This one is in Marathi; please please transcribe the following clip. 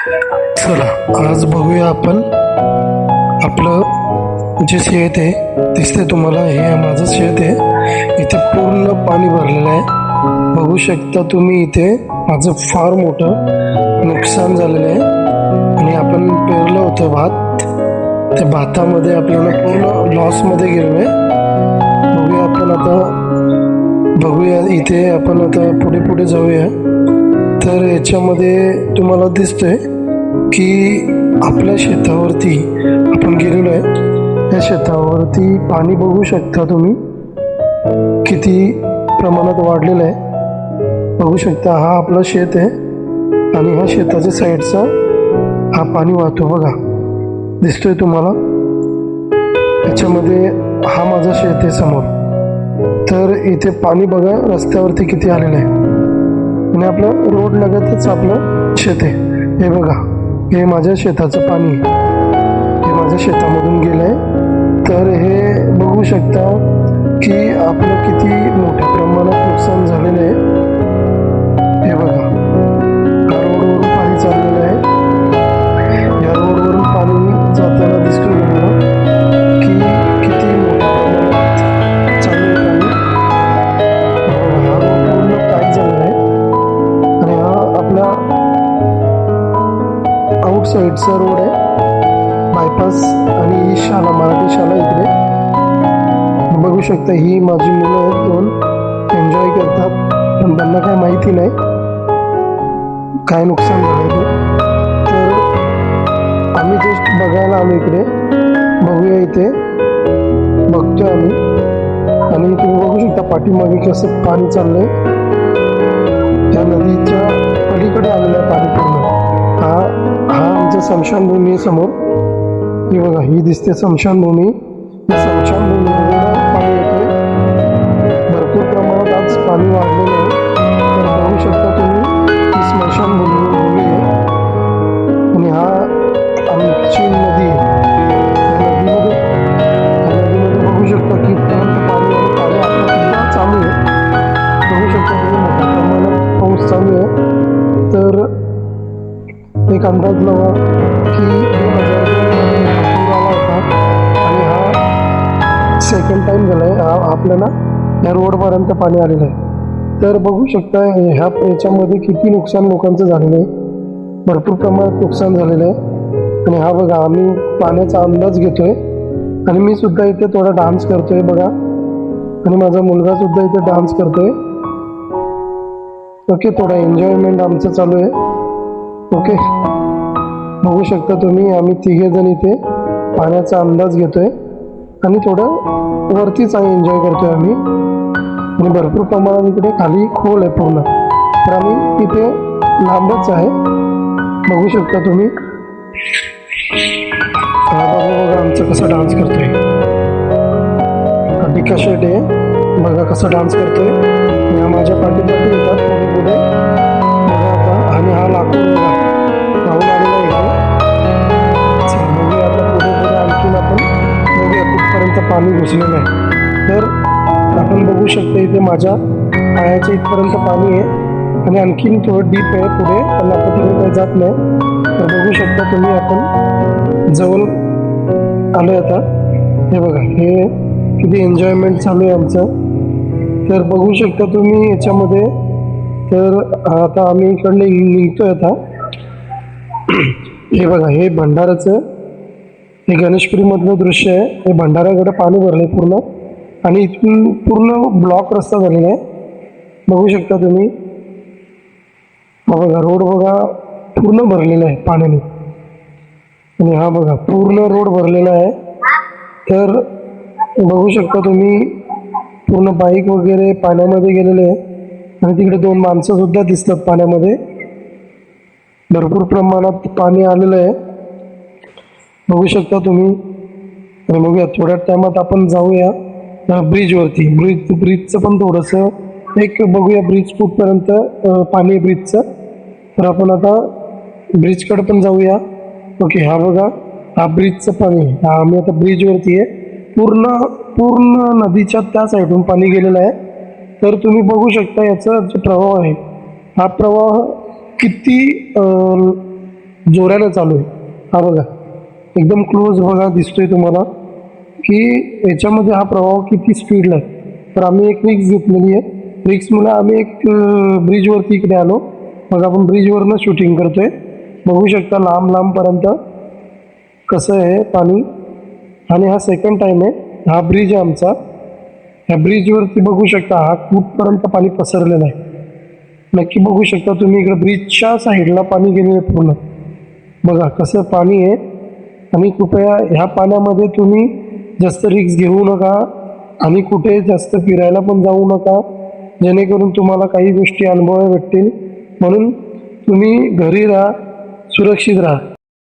चला आज बघूया आपण आपलं जे शेत आहे दिसते तुम्हाला, हे माझं शेत आहे. इथे पूर्ण पाणी भरलेलं आहे. बघू शकता तुम्ही इथे माझं फार मोठं नुकसान झालेलं आहे. आणि आपण पेरलं होतं भात, त्या भातामध्ये आपल्याला पूर्ण लॉसमध्ये गेलो आहे. बघूया आपण आता, बघूया इथे आपण आता पुढे पुढे जाऊया. तर याच्यामध्ये तुम्हाला दिसतंय की आपल्या शेतावरती आपण गेलेलो आहे. या शेतावरती पाणी बघू शकता तुम्ही किती प्रमाणात वाढलेलं आहे. बघू शकता हा आपलं शेत आहे आणि ह्या शेताच्या साईडचा हा पाणी वाहतो बघा, दिसतोय तुम्हाला. याच्यामध्ये हा माझा शेत आहे समोर. तर इथे पाणी बघा रस्त्यावरती किती आलेलं आहे आणि आपलं रोड लगतच आपलं शेत आहे. हे बघा, हे माझ्या शेताचं पाणी हे माझ्या शेतामधून गेलंय. तर हे बघू शकता की आपलं किती मोठ्या प्रमाणात नुकसान झालेलं आहे. हे बघा, हा रोडवरून पाणी चाललेलं आहे. या रोडवरून पाणी जाताना दिसतो तुम्हाला की किती मोठ्या प्रमाणात चाललेलं पाणी. हा रोड पूर्ण पॅक झालेला आहे आणि हा आपला आउट साईडचा रोड आहे, बायपास. आणि ही शाळा, मराठी शाळा इकडे बघू शकता. ही माझी मुलं आहेत, दोन एन्जॉय करतात, पण त्यांना काय माहिती नाही काय नुकसान झालं ते. तर आम्ही जस्ट बघायला आलो इकडे. बघूया इथे बघतोय आम्ही. आणि तुम्ही बघू शकता पाठीमागे कसं पाणी चाललंय. त्या नदीच्या पलीकडे आलेलं आहे पाणी पूर्ण. हा आमचं स्मशानभूमी आहे समोर. ही बघा, ही दिसते स्मशानभूमी. या स्मशानभूमीमध्ये पाणी येतोय. भरपूर प्रमाणात आज पाणी वाढलेलं आहे. तर बघू शकता तुम्ही ही स्मशानभूमी आहे आणि हा आमची नदी आहे. या नदीमध्ये बघू शकता की पाणी आता चालू आहे. बघू शकता तुम्ही मोठ्या प्रमाणात पाऊस चालू आहे. तर एक अंदाज लावा की 2002 पूर आला होता आणि हा सेकंड टाइम झाला आहे आपल्याला या रोडपर्यंत पाणी आलेलं आहे. तर बघू शकता याच्यामध्ये किती नुकसान लोकांचं झालेलं आहे. भरपूर प्रमाणात नुकसान झालेलं आहे. आणि हा बघा, आम्ही पाण्याचा अंदाज घेतोय आणि मी सुद्धा इथे थोडा डान्स करतोय बघा, आणि माझा मुलगा सुद्धा इथे डान्स करतोय. ओके, थोडा एन्जॉयमेंट आमचं चालू आहे. ओके, बघू शकता तुम्ही आम्ही तिघे जण इथे पाण्याचा अंदाज घेतोय आणि थोडं वरतीच एन्जॉय करतोय आम्ही. आणि भरपूर प्रमाणात इकडे खाली खोल आहे पूर्ण. तर आम्ही इथे लांबच आहे, बघू शकता तुम्ही. बघा आमचं कसं डान्स करतोय. टिका शेट आहे बघा कसं डान्स करतोय. या माझ्या पाठीपाठी येतात पुढे पुढे बघा आता. आणि हा लाकूड बघा राहून आलेला आहे. चला बघूया आता पुढे पुढे आणखीन आपण बघूया कुठपर्यंत पाणी घुसलेलं आहे. तर आपण बघू शकता इथे माझ्या पायाच्या इथपर्यंत पाणी आहे आणि आणखीन थोडं डीप आहे पुढे, पण आपण तिकडे काही जात नाही. तर बघू शकता तुम्ही आपण जवळ आलोय आता. हे बघा, हे किती एन्जॉयमेंट चालू आहे आमचं. तर बघू शकता तुम्ही याच्यामध्ये. तर आता आम्ही इकडले निघतोय आता. हे बघा, हे भंडाराचं हे गणेशपुरीमधलं दृश्य आहे. हे भंडाऱ्याकडे पाणी भरलंय पूर्ण आणि इथून पूर्ण ब्लॉक रस्ता झालेला आहे. बघू शकता तुम्ही. बघा रोड बघा पूर्ण भरलेला आहे पाण्याने. आणि हा बघा पूर्ण रोड भरलेला आहे. तर बघू शकता तुम्ही पूर्ण बाईक वगैरे पाण्यामध्ये गेलेले आहे आणि तिकडे दोन माणसं सुद्धा दिसतात पाण्यामध्ये. भरपूर प्रमाणात पाणी आलेलं आहे, बघू शकता तुम्ही. आणि बघूया थोड्या टायमात आपण जाऊया ब्रिजवरती. ब्रिजचं पण थोडंसं एक बघूया ब्रिज कुठपर्यंत पाणी ब्रिजचं. तर आपण आता ब्रिजकडे पण जाऊया. ओके, हा बघा हा ब्रिजचं पाणी. हा आम्ही आता ब्रिजवरती आहे. पूर्ण नदीच्या त्या साईडून पाणी गेलेलं आहे. तर तुम्ही बघू शकता याचा जो प्रवाह आहे, हा प्रवाह किती जोरानं चालू आहे. हा बघा एकदम क्लोज बघा दिसतोय तुम्हाला की याच्यामध्ये हा प्रवाह किती स्पीडला आहे. तर आम्ही एक रिक्स घेतलेली आहे. रिक्समुळे आम्ही एक ब्रिजवरती इकडे आलो. मग आपण ब्रिजवरनं शूटिंग करतोय. बघू शकता लांब लांबपर्यंत कसं आहे पाणी. आणि हा सेकंड टाईम आहे. हा ब्रिज आहे आमचा. ह्या ब्रिजवरती बघू शकता हा कुठपर्यंत पाणी पसरलेलं आहे. नक्की बघू शकता तुम्ही इकडे ब्रिजच्या साईडला पाणी गेलेलं आहे पूर्ण. बघा कसं पाणी आहे. आणि कृपया ह्या पाण्यामध्ये तुम्ही जास्त रिक्स घेऊ नका आणि कुठे जास्त फिरायला पण जाऊ नका, जेणेकरून तुम्हाला काही गोष्टी अनुभवायला भेटतील. म्हणून तुम्ही घरी राहा, सुरक्षित राहा.